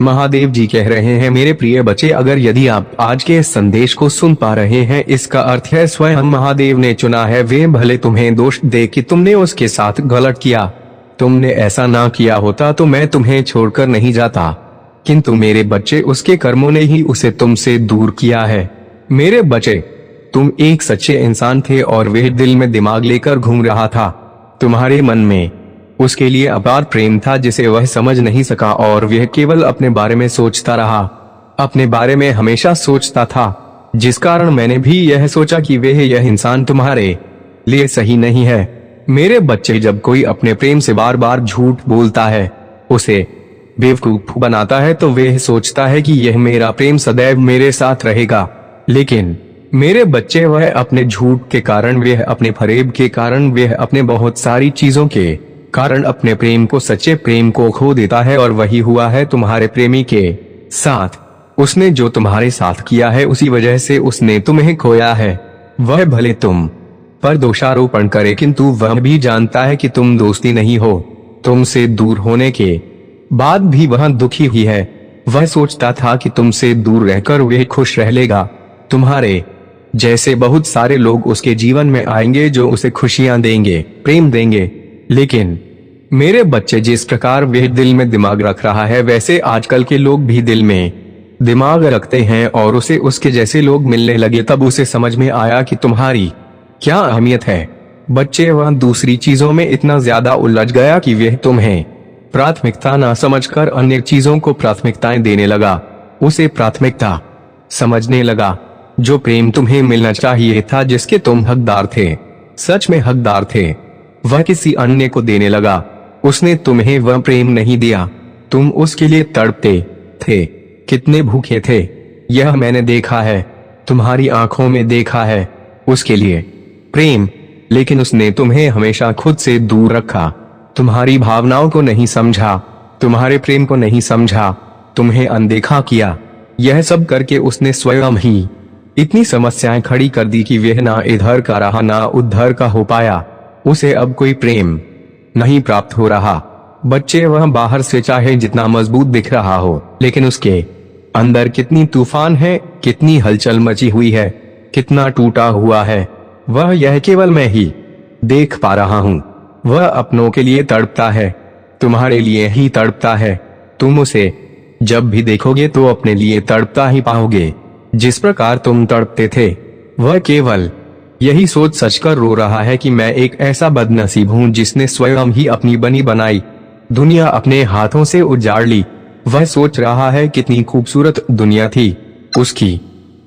महादेव जी कह रहे हैं, मेरे प्रिय बच्चे, अगर यदि आप आज के इस संदेश को सुन पा रहे हैं, इसका अर्थ है स्वयं महादेव ने चुना है। वे भले तुम्हें दोष दे कि तुमने उसके साथ गलत किया, तुमने ऐसा ना किया होता तो मैं तुम्हें छोड़कर नहीं जाता, किंतु मेरे बच्चे उसके कर्मों ने ही उसे तुमसे दूर किया है। मेरे बच्चे, तुम एक सच्चे इंसान थे और वह दिल में दिमाग लेकर घूम रहा था। तुम्हारे मन में उसके लिए अपार प्रेम था जिसे वह समझ नहीं सका और वह केवल अपने बारे में सोचता रहा, अपने बारे में हमेशा सोचता था, जिस कारण मैंने भी यह सोचा कि यह इंसान तुम्हारे लिए सही नहीं है। मेरे बच्चे, जब कोई अपने प्रेम से बार बार झूठ बोलता है, उसे बेवकूफ बनाता है, तो वह सोचता है कि यह मेरा प्रेम सदैव मेरे साथ रहेगा। लेकिन मेरे बच्चे, वह अपने झूठ के कारण, वह अपने फरेब के कारण, वह अपने बहुत सारी चीजों के कारण अपने प्रेम को, सच्चे प्रेम को खो देता है। और वही हुआ है तुम्हारे प्रेमी के साथ। उसने जो तुम्हारे साथ किया है उसी वजह से उसने तुम्हें खोया है। वह भले तुम पर दोषारोपण करे, किंतु वह भी जानता है कि तुम दोस्ती नहीं हो। तुमसे दूर होने के बाद भी वह दुखी ही है। वह सोचता था कि तुमसे दूर रहकर वह खुश रह लेगा। तुम्हारे जैसे बहुत सारे लोग उसके जीवन में आएंगे जो उसे खुशियां देंगे, प्रेम देंगे। लेकिन मेरे बच्चे, जिस प्रकार वह दिल में दिमाग रख रहा है, वैसे आजकल के लोग भी दिल में दिमाग रखते हैं और उसे उसके जैसे लोग मिलने लगे। तब उसे समझ में आया कि तुम्हारी क्या अहमियत है। बच्चे, वह दूसरी चीजों में इतना ज्यादा उलझ गया कि वह तुम्हें प्राथमिकता ना समझकर अन्य चीजों को प्राथमिकताएं देने लगा। उसे प्राथमिकता समझने लगा। जो प्रेम तुम्हें मिलना चाहिए था, जिसके तुम हकदार थे, सच में हकदार थे, वह किसी अन्य को देने लगा। उसने तुम्हें वह प्रेम नहीं दिया। तुम उसके लिए तड़पते थे, कितने भूखे थे, यह मैंने देखा है, तुम्हारी आंखों में देखा है उसके लिए प्रेम। लेकिन उसने तुम्हें हमेशा खुद से दूर रखा, तुम्हारी भावनाओं को नहीं समझा, तुम्हारे प्रेम को नहीं समझा, तुम्हें अनदेखा किया। यह सब करके उसने स्वयं ही इतनी समस्याएं खड़ी कर दी कि वह ना इधर का रहा ना उधर का हो पाया। उसे अब कोई प्रेम नहीं प्राप्त हो रहा। बच्चे, वह बाहर से चाहे जितना मजबूत दिख रहा हो, लेकिन उसके अंदर कितनी तूफान है, कितनी हलचल मची हुई है, कितना टूटा हुआ है, वह यह केवल मैं ही देख पा रहा हूँ। वह अपनों के लिए तड़पता है, तुम्हारे लिए ही तड़पता है। तुम उसे जब भी देखोगे तो अपने लिए तड़पता ही पाओगे, जिस प्रकार तुम तड़पते थे। वह केवल यही सोच सचकर रो रहा है कि मैं एक ऐसा बदनसीब हूँ जिसने स्वयं ही अपनी बनी बनाई दुनिया अपने हाथों से उजाड़ ली। वह सोच रहा है कितनी खूबसूरत दुनिया थी उसकी,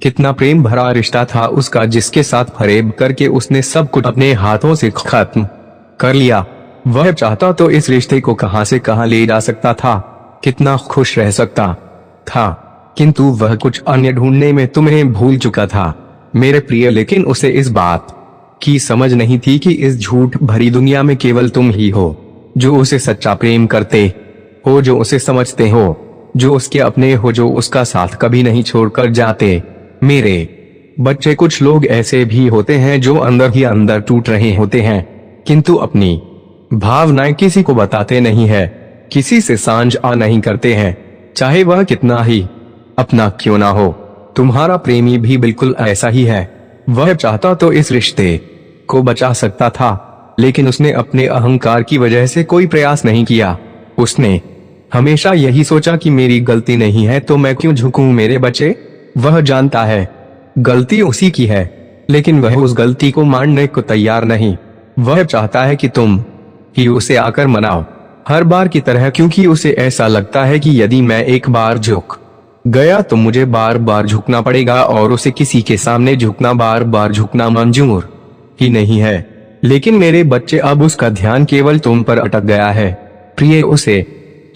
कितना प्रेम भरा रिश्ता था उसका, जिसके साथ फरेब करके उसने सब कुछ अपने हाथों से खत्म कर लिया। वह चाहता तो इस रिश्ते को कहां से कहां ले जा सकता था, कितना खुश रह सकता था, किंतु वह कुछ अन्य ढूंढने में तुम्हें भूल चुका था मेरे प्रिय। लेकिन उसे इस बात की समझ नहीं थी कि इस झूठ भरी दुनिया में केवल तुम ही हो जो उसे सच्चा प्रेम करते हो, जो उसे समझते हो, जो उसके अपने हो, जो उसका साथ कभी नहीं छोड़कर जाते। मेरे बच्चे, कुछ लोग ऐसे भी होते हैं जो अंदर ही अंदर टूट रहे होते हैं, किंतु अपनी भावनाएं किसी को बताते नहीं है, किसी से साझा नहीं करते हैं, चाहे वह कितना ही अपना क्यों ना हो। तुम्हारा प्रेमी भी बिल्कुल ऐसा ही है। वह चाहता तो इस रिश्ते को बचा सकता था, लेकिन उसने अपने अहंकार की वजह से कोई प्रयास नहीं किया। उसने हमेशा यही सोचा कि मेरी गलती नहीं है तो मैं क्यों झुकूं। मेरे बच्चे, वह जानता है गलती उसी की है, लेकिन वह उस गलती को मानने को तैयार नहीं। वह चाहता है कि तुम ही उसे आकर मनाओ, हर बार की तरह, क्योंकि उसे ऐसा लगता है कि यदि मैं एक बार झुक गया तो मुझे बार बार झुकना पड़ेगा और उसे किसी के सामने झुकना, बार बार झुकना मंजूर ही नहीं है। लेकिन मेरे बच्चे, अब उसका ध्यान केवल तुम पर अटक गया है। प्रिय, उसे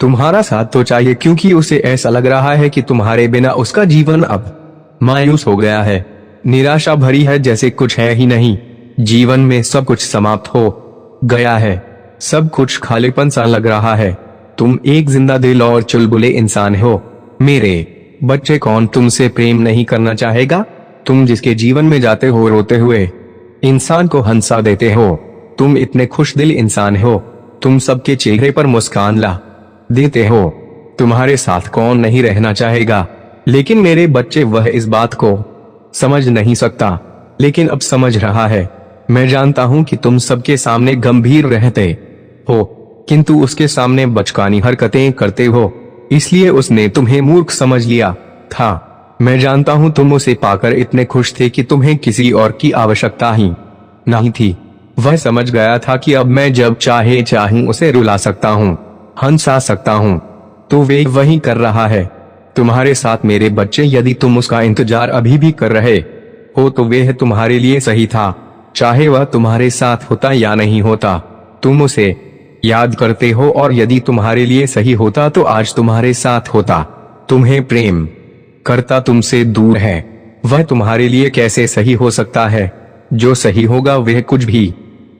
तुम्हारा साथ तो चाहिए, क्योंकि उसे ऐसा लग रहा है कि तुम्हारे बिना उसका जीवन अब मायूस हो गया है, निराशा भरी है, जैसे कुछ है ही नहीं। जीवन में सब कुछ समाप्त हो गया है, सब कुछ खालीपन सा लग रहा है। तुम एक जिंदा दिल और चुलबुले इंसान हो। मेरे बच्चे, कौन तुमसे प्रेम नहीं करना चाहेगा? तुम जिसके जीवन में जाते हो रोते हुए इंसान को हंसा देते हो, तुम इतने खुश दिल इंसान हो, तुम सबके चेहरे पर मुस्कान ला देते हो, तुम्हारे साथ कौन नहीं रहना चाहेगा। लेकिन मेरे बच्चे वह इस बात को समझ नहीं सकता, लेकिन अब समझ रहा है। मैं जानता हूँ कि तुम सबके सामने गंभीर रहते हो, किंतु उसके सामने बचकानी हरकतें करते हो, इसलिए उसने तुम्हें मूर्ख समझ लिया था। मैं जानता हूँ तुम उसे पाकर इतने खुश थे कि तुम्हें किसी और की आवश्यकता ही नहीं थी। वह समझ गया था कि अब मैं जब चाहूं उसे रुला सकता हूँ, हंसा सकता हूँ, तो वे वही कर रहा है तुम्हारे साथ। मेरे बच्चे, यदि तुम उसका इंतजार अभी भी कर रहे हो तो वह तुम्हारे लिए सही था, चाहे वह तुम्हारे साथ होता या नहीं होता। तुम उसे याद करते हो, और यदि तुम्हारे लिए सही होता तो आज तुम्हारे साथ होता। तुम्हें प्रेम करता तुमसे दूर है। वह तुम्हारे लिए कैसे सही हो सकता है? जो सही होगा वह कुछ भी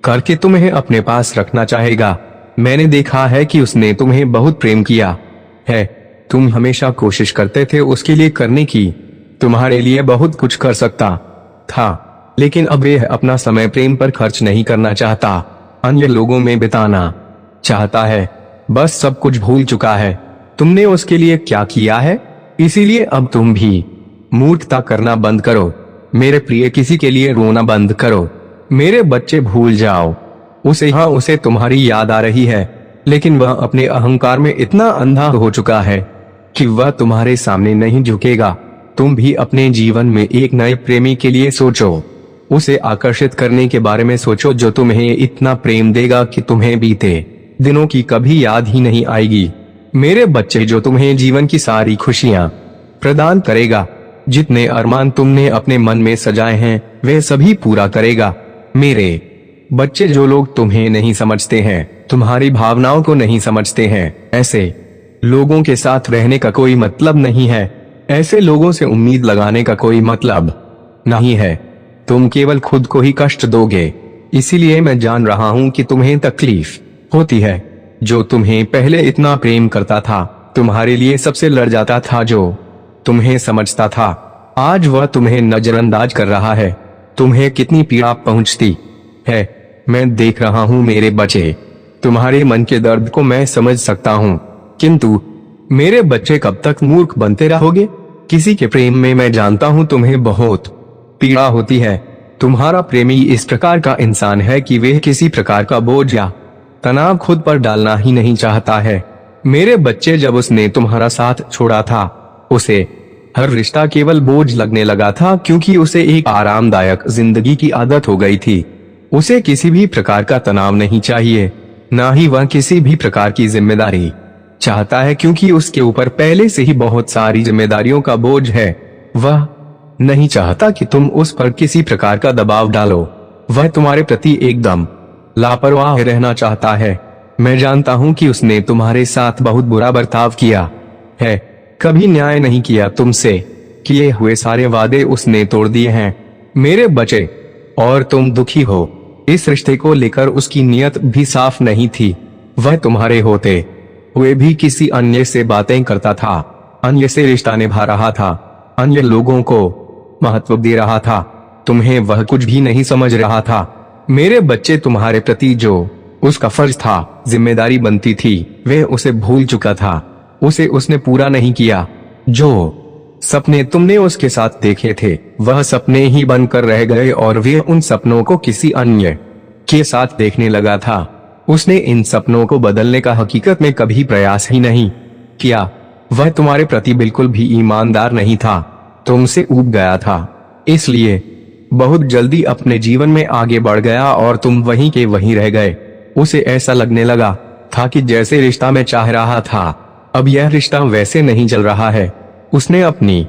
करके तुम्हें अपने पास रखना चाहेगा। मैंने देखा है कि उसने तुम्हें बहुत प्रेम किया है। तुम हमेशा कोशिश करते थे उसके लिए करने की, तुम्हारे लिए बहुत कुछ कर सकता था, लेकिन अब वह अपना समय प्रेम पर खर्च नहीं करना चाहता, अन्य लोगों में बिताना चाहता है। बस सब कुछ भूल चुका है तुमने उसके लिए क्या किया है, इसीलिए अब तुम भी मूर्खता करना बंद करो। मेरे प्रिय, किसी के लिए रोना बंद करो। मेरे बच्चे, भूल जाओ उसे। हाँ, उसे तुम्हारी याद आ रही है, लेकिन वह अपने अहंकार में इतना अंधा हो चुका है कि वह तुम्हारे सामने नहीं झुकेगा। तुम भी अपने जीवन में एक नए प्रेमी के लिए सोचो। उसे आकर्षित करने के बारे में सोचो, जो तुम्हें इतना प्रेम देगा कि तुम्हें बीते दिनों की कभी याद ही नहीं आएगी। मेरे बच्चे, जो तुम्हें जीवन की सारी खुशियां प्रदान करेगा। जितने अरमान तुमने अपने मन में सजाए हैं वे सभी पूरा करेगा। मेरे बच्चे, जो लोग तुम्हें नहीं समझते हैं, तुम्हारी भावनाओं को नहीं समझते हैं, ऐसे लोगों के साथ रहने का कोई मतलब नहीं है। ऐसे लोगों से उम्मीद लगाने का कोई मतलब नहीं है। तुम केवल खुद को ही कष्ट दोगे। इसीलिए मैं जान रहा हूँ कि तुम्हें तकलीफ होती है। जो तुम्हें पहले इतना प्रेम करता था, तुम्हारे लिए सबसे लड़ जाता था, जो तुम्हें समझता था, आज वह तुम्हें नजरअंदाज कर रहा है। तुम्हें कितनी पीड़ा पहुंचती है मैं देख रहा हूँ मेरे बच्चे। तुम्हारे मन के दर्द को मैं समझ सकता हूँ, किंतु मेरे बच्चे, कब तक मूर्ख बनते रहोगे? किसी के प्रेम में मैं जानता हूँ तुम्हें बहुत पीड़ा होती है। तुम्हारा प्रेमी इस प्रकार का इंसान है कि वह किसी प्रकार का बोझ या तनाव खुद पर डालना ही नहीं चाहता है। मेरे बच्चे, जब उसने तुम्हारा साथ छोड़ा था, उसे हर रिश्ता केवल बोझ लगने लगा था, क्योंकि उसे एक आरामदायक जिंदगी की आदत हो गई थी। उसे किसी भी प्रकार का तनाव नहीं चाहिए, ना ही वह किसी भी प्रकार की जिम्मेदारी चाहता है, क्योंकि उसके ऊपर पहले से ही बहुत सारी जिम्मेदारियों का बोझ है। वह नहीं चाहता कि तुम उस पर किसी प्रकार का दबाव डालो। वह तुम्हारे प्रति एकदम लापरवाह रहना चाहता है। मैं जानता हूँ कि उसने तुम्हारे साथ बहुत बुरा बर्ताव किया है, कभी न्याय नहीं किया। तुमसे किए हुए सारे वादे उसने तोड़ दिए हैं मेरे बच्चे, और तुम दुखी हो। इस रिश्ते को लेकर उसकी नीयत भी साफ नहीं थी। वह तुम्हारे होते हुए भी किसी अन्य से बातें करता था, अन्य से रिश्ता निभा रहा था, अन्य लोगों को महत्व दे रहा था। तुम्हें वह कुछ भी नहीं समझ रहा था। मेरे बच्चे, तुम्हारे प्रति जो उसका फर्ज था, जिम्मेदारी बनती थी, वह उसे भूल चुका था। उसे उसने पूरा नहीं किया। जो सपने तुमने उसके साथ देखे थे, वह सपने ही बनकर रह गए, और वे उन सपनों को किसी अन्य के साथ देखने लगा था। उसने इन सपनों को बदलने का हकीकत में कभी प्रयास ही नहीं किया। वह तुम्हारे प्रति बिल्कुल भी ईमानदार नहीं था, तुमसे ऊब गया था, इसलिए बहुत जल्दी अपने जीवन में आगे बढ़ गया, और तुम वहीं के वहीं रह गए। उसे ऐसा लगने लगा था कि जैसे रिश्ता में चाह रहा था, अब यह रिश्ता वैसे नहीं चल रहा है। उसने अपनी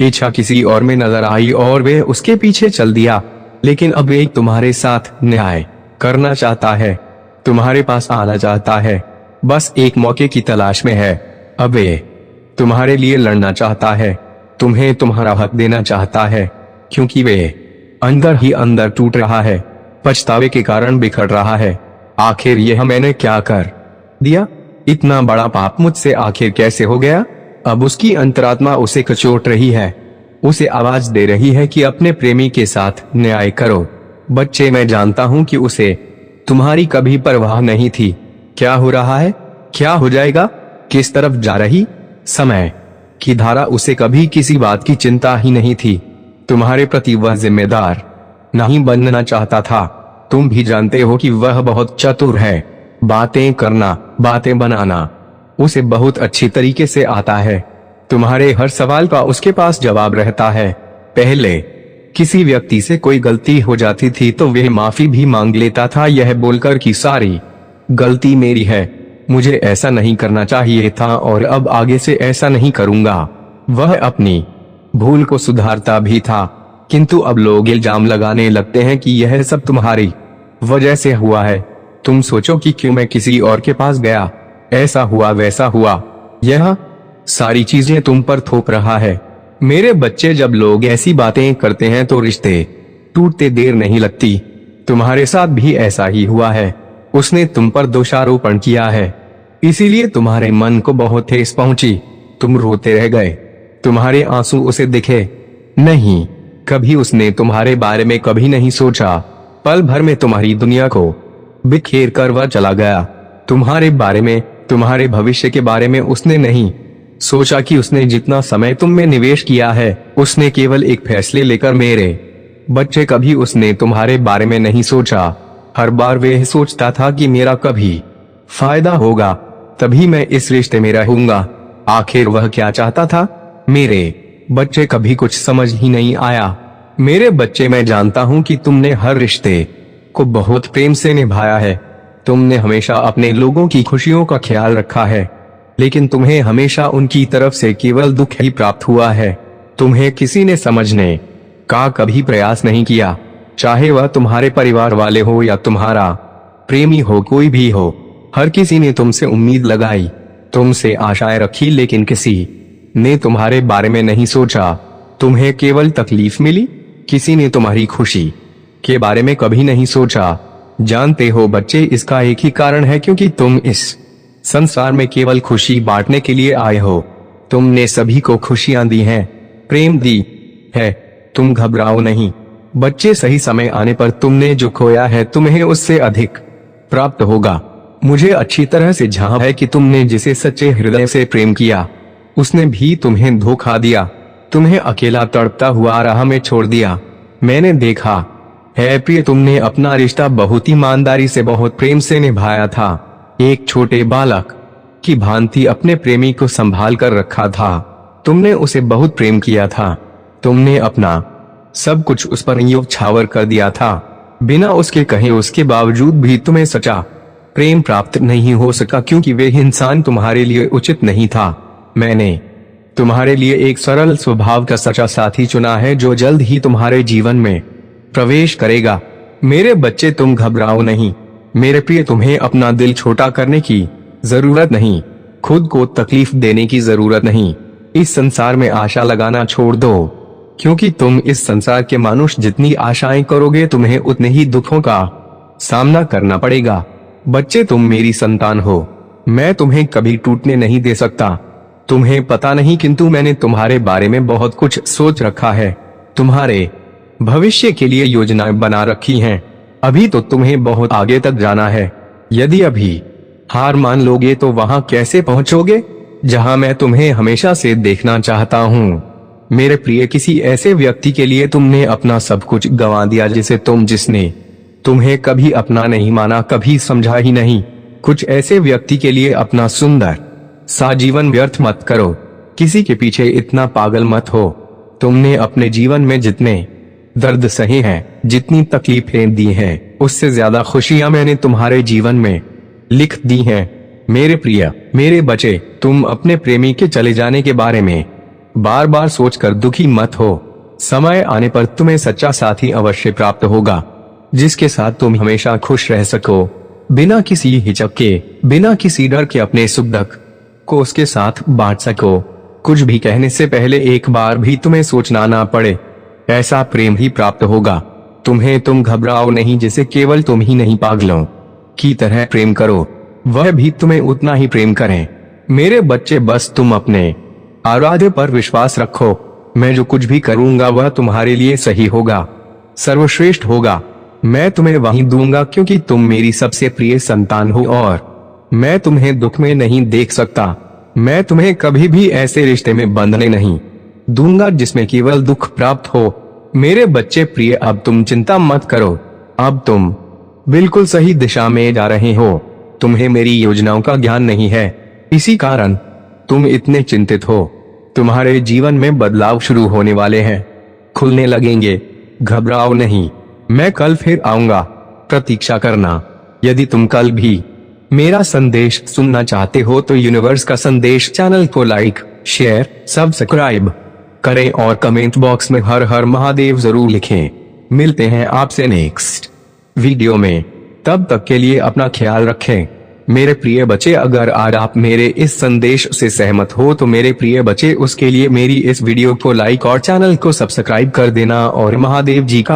इच्छा किसी और में नजर आई और वे उसके पीछे चल दिया। लेकिन अब एक तुम्हारे साथ न्याय करना चाहता है, तुम्हारे पास आना चाहता है, बस एक मौके की तलाश में है। अब वे तुम्हारे लिए लड़ना चाहता है, तुम्हें तुम्हारा हक देना चाहता है, क्योंकि वे अंदर ही अंदर टूट रहा है, पछतावे के कारण बिखर रहा है। आखिर यह मैंने क्या कर दिया? इतना बड़ा पाप मुझसे आखिर कैसे हो गया? अब उसकी अंतरात्मा उसे कचोट रही है, उसे आवाज दे रही है कि अपने प्रेमी के साथ न्याय करो। बच्चे, मैं जानता हूँ कि उसे तुम्हारी कभी परवाह नहीं थी। क्या हो रहा है? क्या हो जाएगा? किस तरफ जा रही समय की धारा उसे कभी किसी बात की चिंता ही नहीं थी। तुम्हारे प्रति वह जिम्मेदार नहीं बनना चाहता था। तुम भी जानते हो कि वह बहुत चतुर है। बातें करना, बातें बनाना उसे बहुत अच्छी तरीके से आता है। तुम्हारे हर सवाल का उसके पास जवाब रहता है। पहले किसी व्यक्ति से कोई गलती हो जाती थी तो वह माफी भी मांग लेता था, यह बोलकर कि सारी गलती मेरी है, मुझे ऐसा नहीं करना चाहिए था और अब आगे से ऐसा नहीं करूंगा। वह अपनी भूल को सुधारता भी था, किंतु अब लोग इल्जाम लगाने लगते हैं कि यह सब तुम्हारी वजह से हुआ है। तुम सोचो कि क्यों मैं किसी और के पास गया, ऐसा हुआ वैसा हुआ, यह सारी चीजें तुम पर थोप रहा है। मेरे बच्चे, जब लोग ऐसी बातें करते हैं तो रिश्ते टूटते देर नहीं लगती। तुम्हारे साथ भी ऐसा ही हुआ है। उसने तुम पर दोषारोपण किया है, इसीलिए तुम्हारे मन को बहुत ठेस पहुंची। तुम रोते रह गए। तुम्हारे आंसू उसे दिखे नहीं। कभी उसने तुम्हारे बारे में कभी नहीं सोचा। पल भर में तुम्हारी दुनिया को बिखेर कर वह चला गया। तुम्हारे बारे में, तुम्हारे भविष्य के बारे में उसने नहीं सोचा कि उसने जितना समय तुम में निवेश किया है, उसने केवल एक फैसले लेकर मेरे बच्चे, कभी उसने तुम्हारे बारे में नहीं सोचा। हर बार वह सोचता था कि मेरा कभी फायदा होगा, तभी मैं इस रिश्ते में रहूंगा। आखिर वह क्या चाहता था? मेरे बच्चे, कभी कुछ समझ ही नहीं आया। मेरे बच्चे, मैं जानता हूं कि तुमने हर रिश्ते को बहुत प्रेम से निभाया है। तुमने हमेशा अपने लोगों की खुशियों का ख्याल रखा है, लेकिन तुम्हें हमेशा उनकी तरफ से केवल दुख ही प्राप्त हुआ है। तुम्हें किसी ने समझने का कभी प्रयास नहीं किया, चाहे वह तुम्हारे परिवार वाले हो या तुम्हारा प्रेमी हो, कोई भी हो। हर किसी ने तुमसे उम्मीद लगाई, तुमसे आशाएं रखी, लेकिन किसी ने तुम्हारे बारे में नहीं सोचा। तुम्हें केवल तकलीफ मिली। किसी ने तुम्हारी खुशी के बारे में कभी नहीं सोचा। जानते हो बच्चे, इसका एक ही कारण है, क्योंकि तुम इस संसार में केवल खुशी बांटने के लिए आए हो। तुमने सभी को खुशियां दी हैं, प्रेम दी है। तुम घबराओ नहीं बच्चे, सही समय आने पर तुमने जो खोया है तुम्हें उससे अधिक प्राप्त होगा। मुझे अच्छी तरह से झांक है कि तुमने जिसे सच्चे हृदय से प्रेम किया, उसने भी तुम्हें धोखा दिया, तुम्हें अकेला तड़पता हुआ राह में छोड़ दिया। मैंने देखा है प्रिय, तुमने अपना रिश्ता बहुत ईमानदारी से, बहुत प्रेम से निभाया था। एक छोटे बालक की भांति अपने प्रेमी को संभाल कर रखा था। तुमने उसे बहुत प्रेम किया था। तुमने अपना सब कुछ उस पर न्योछावर कर दिया था। बिना उसके कहे, उसके बावजूद भी तुम्हें सच्चा प्रेम प्राप्त नहीं हो सका, क्योंकि वे इंसान तुम्हारे लिए उचित नहीं था। मैंने तुम्हारे लिए एक सरल स्वभाव का सच्चा साथी चुना है, जो जल्द ही तुम्हारे जीवन में प्रवेश करेगा। मेरे बच्चे, तुम घबराओ नहीं। मेरे प्रिय, तुम्हें अपना दिल छोटा करने की जरूरत नहीं, खुद को तकलीफ देने की जरूरत नहीं। इस संसार में आशा लगाना छोड़ दो, क्योंकि तुम इस संसार के मनुष्य जितनी आशाएं करोगे, तुम्हें उतने ही दुखों का सामना करना पड़ेगा। बच्चे, तुम मेरी संतान हो। मैं तुम्हें कभी टूटने नहीं दे सकता। तुम्हें पता नहीं, किंतु मैंने तुम्हारे बारे में बहुत कुछ सोच रखा है। तुम्हारे भविष्य के लिए योजनाएं बना रखी हैं। अभी तो तुम्हें बहुत आगे तक जाना है। यदि अभी हार मान लोगे तो वहां कैसे पहुंचोगे जहां मैं तुम्हें हमेशा से देखना चाहता हूं। मेरे प्रिय, किसी ऐसे व्यक्ति के लिए तुमने अपना सब कुछ गंवा दिया, जिसने तुम्हें कभी अपना नहीं माना, कभी समझा ही नहीं। कुछ ऐसे व्यक्ति के लिए अपना सुंदर सा जीवन व्यर्थ मत करो। किसी के पीछे इतना पागल मत हो। तुमने अपने जीवन में जितने दर्द सहे हैं, जितनी तकलीफें दी हैं, उससे ज्यादा खुशियां मैंने तुम्हारे जीवन में लिख दी हैं। मेरे प्रिय, मेरे बच्चे, तुम अपने प्रेमी के चले जाने के बारे में बार बार सोचकर दुखी मत हो। समय आने पर तुम्हें सच्चा साथी अवश्य प्राप्त होगा, जिसके साथ तुम हमेशा खुश रह सको, बिना किसी हिचक के, बिना किसी डर के अपने सुख दुख को उसके साथ बांट सको। कुछ भी कहने से पहले एक बार भी तुम्हें सोचना ना पड़े। ऐसा प्रेम ही प्राप्त होगा तुम्हें। तुम घबराओ नहीं, जिसे केवल तुम ही नहीं, पागलों की तरह प्रेम करो, वह भी तुम्हें उतना ही प्रेम करें। मेरे बच्चे, बस तुम अपने आराध्य पर विश्वास रखो। मैं जो कुछ भी करूंगा वह तुम्हारे लिए सही होगा, सर्वश्रेष्ठ होगा। मैं तुम्हें वही दूंगा, क्योंकि तुम मेरी सबसे प्रिय संतान हो और मैं तुम्हें दुख में नहीं देख सकता। मैं तुम्हें कभी भी ऐसे रिश्ते में बंधने नहीं दूंगा जिसमें केवल दुख प्राप्त हो। मेरे बच्चे प्रिय, अब तुम चिंता मत करो। अब तुम बिल्कुल सही दिशा में जा रहे हो। तुम्हें मेरी योजनाओं का ज्ञान नहीं है, इसी कारण तुम इतने चिंतित हो। तुम्हारे जीवन में बदलाव शुरू होने वाले हैं, खुलने लगेंगे। घबराओ नहीं, मैं कल फिर आऊंगा, प्रतीक्षा करना। यदि तुम कल भी मेरा संदेश सुनना चाहते हो तो यूनिवर्स का संदेश चैनल को लाइक, शेयर, सब्सक्राइब करें और कमेंट बॉक्स में हर हर महादेव जरूर लिखें। मिलते हैं आपसे नेक्स्ट वीडियो में, तब तक के लिए अपना ख्याल रखें। मेरे प्रिय बच्चे, अगर आज आप मेरे इस संदेश से सहमत हो तो मेरे प्रिय बच्चे उसके लिए मेरी इस वीडियो को लाइक और चैनल को सब्सक्राइब कर देना और महादेव जी का